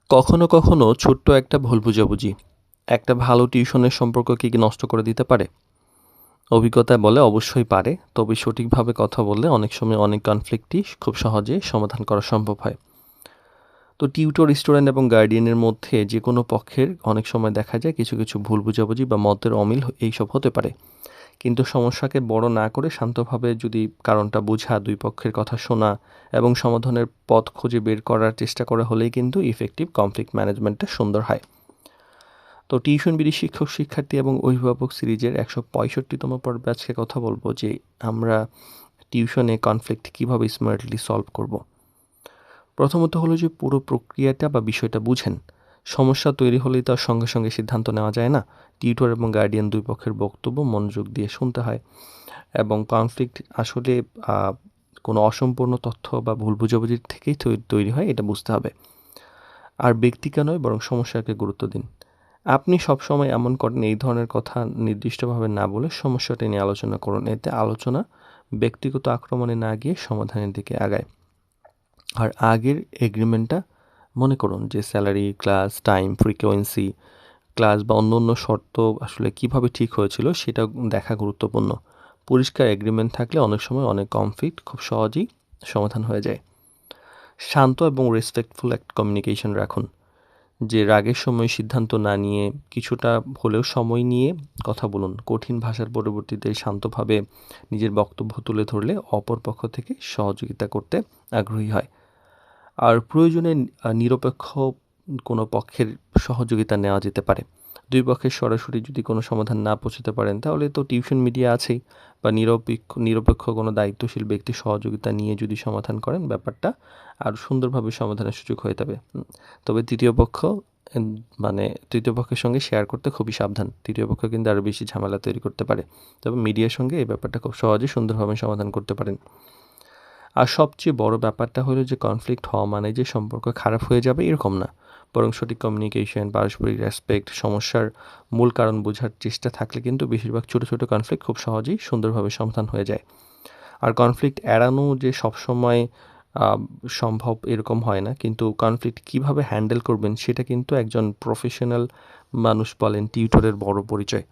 কখনো কখনো ছোট্ট একটা ভুল বোঝাবুঝি একটা ভালো টিউশনের সম্পর্ককে কি নষ্ট করে দিতে পারে? অভিজ্ঞতা বলে অবশ্যই পারে, তবে সঠিকভাবে কথা বললে অনেক সময় অনেক কনফ্লিক্টই খুব সহজে সমাধান করা সম্ভব হয়। তো টিউটর, স্টুডেন্ট এবং গার্ডিয়ানের মধ্যে যে কোনো পক্ষের অনেক সময় দেখা যায় কিছু কিছু ভুল বোঝাবুঝি বা মতের অমিল এইসব হতে পারে। কিন্তু সমস্যাকে বড় না করে শান্তভাবে যদি কারণটা বোঝা, দুই পক্ষের কথা শোনা এবং সমাধানের পথ খুঁজে বের করার চেষ্টা করা হলেই কিন্তু ইফেক্টিভ কনফ্লিক্ট ম্যানেজমেন্টটা সুন্দর হয়। তো টিউশন বিড়ি শিক্ষক শিক্ষার্থী এবং অভিভাবক সিরিজের ১৬৫তম পর্বে আজকে কথা বলবো যে আমরা টিউশনে কনফ্লিক্ট কিভাবে স্মার্টলি সলভ করব। প্রথমত হলো যে পুরো প্রক্রিয়াটা বা বিষয়টা বুঝেন। সমস্যা তৈরি হলেই তার সঙ্গে সঙ্গে সিদ্ধান্ত নেওয়া যায় না। টিউটর এবং গার্ডিয়ান দুই পক্ষের বক্তব্য মনোযোগ দিয়ে শুনতে হয় এবং কনফ্লিক্ট আসলে কোনো অসম্পূর্ণ তথ্য বা ভুল বোঝাবুঝির থেকেই তৈরি হয়, এটা বুঝতে হবে। আর ব্যক্তিকে নয় বরং সমস্যাকে গুরুত্ব দিন। আপনি সবসময় এমন করেন, এই ধরনের কথা নির্দিষ্টভাবে না বলে সমস্যাটা নিয়ে আলোচনা করুন। এতে আলোচনা ব্যক্তিগত আক্রমণে না গিয়ে সমাধানের দিকে আগায়। আর আগের এগ্রিমেন্টটা মনে করুন যে salary, class, time, frequency, class বা অন্য শর্ত আসলে কিভাবে ঠিক হয়েছিল সেটা দেখা গুরুত্বপূর্ণ। পরিষ্কার এগ্রিমেন্ট থাকলে অনেক সময় অনেক কনফ্লিক্ট খুব সহজেই সমাধান হয়ে যায়। শান্ত এবং রেসপেক্টফুল একটা কমিউনিকেশন রাখুন। যে রাগের সময় সিদ্ধান্ত না নিয়ে কিছুটা হলেও সময় নিয়ে কথা বলুন। কঠিন ভাষার পরিবর্তিতে শান্তভাবে নিজের বক্তব্য তুলে ধরলে অপর পক্ষ থেকে সহযোগিতা করতে আগ্রহী হয়। আর প্রয়োজনে নিরপেক্ষ কোনো পক্ষের সহযোগিতা নেওয়া যেতে পারে। দুই পক্ষের সরাসরি যদি কোনো সমাধান না পৌঁছাতে পারেন তাহলে তো টিউশন মিডিয়া আছেই, বা নিরপেক্ষ কোনো দায়িত্বশীল ব্যক্তির সহযোগিতা নিয়ে যদি সমাধান করেন ব্যাপারটা আরও সুন্দরভাবে সমাধানের সুযোগ হয়ে যাবে। তবে এন তৃতীয় পক্ষের সঙ্গে শেয়ার করতে খুবই সাবধান। তৃতীয় পক্ষ কিন্তু আরও বেশি ঝামেলা তৈরি করতে পারে। তবে মিডিয়ার সঙ্গে এই ব্যাপারটা খুব সহজেই সুন্দরভাবে সমাধান করতে পারেন। আর সবচেয়ে বড় ব্যাপারটা হলো যে কনফ্লিক্ট হওয়া মানে যে সম্পর্ক খারাপ হয়ে যাবে এরকম না। বরং সঠিক কমিউনিকেশন, পারস্পরিক রেসপেক্ট, সমস্যার মূল কারণ বোঝার চেষ্টা থাকলে কিন্তু বেশিরভাগ ছোট ছোট কনফ্লিক্ট খুব সহজেই সুন্দরভাবে সমাধান হয়ে যায়। আর কনফ্লিক্ট এড়ানো যে সবসময় আ সম্ভব এরকম হয় না। কিন্তু কনফ্লিক্ট কীভাবে হ্যান্ডেল করবেন সেটা কিন্তু একজন প্রফেশনাল মানুষ বলেন টিউটরের বড় পরিচয়।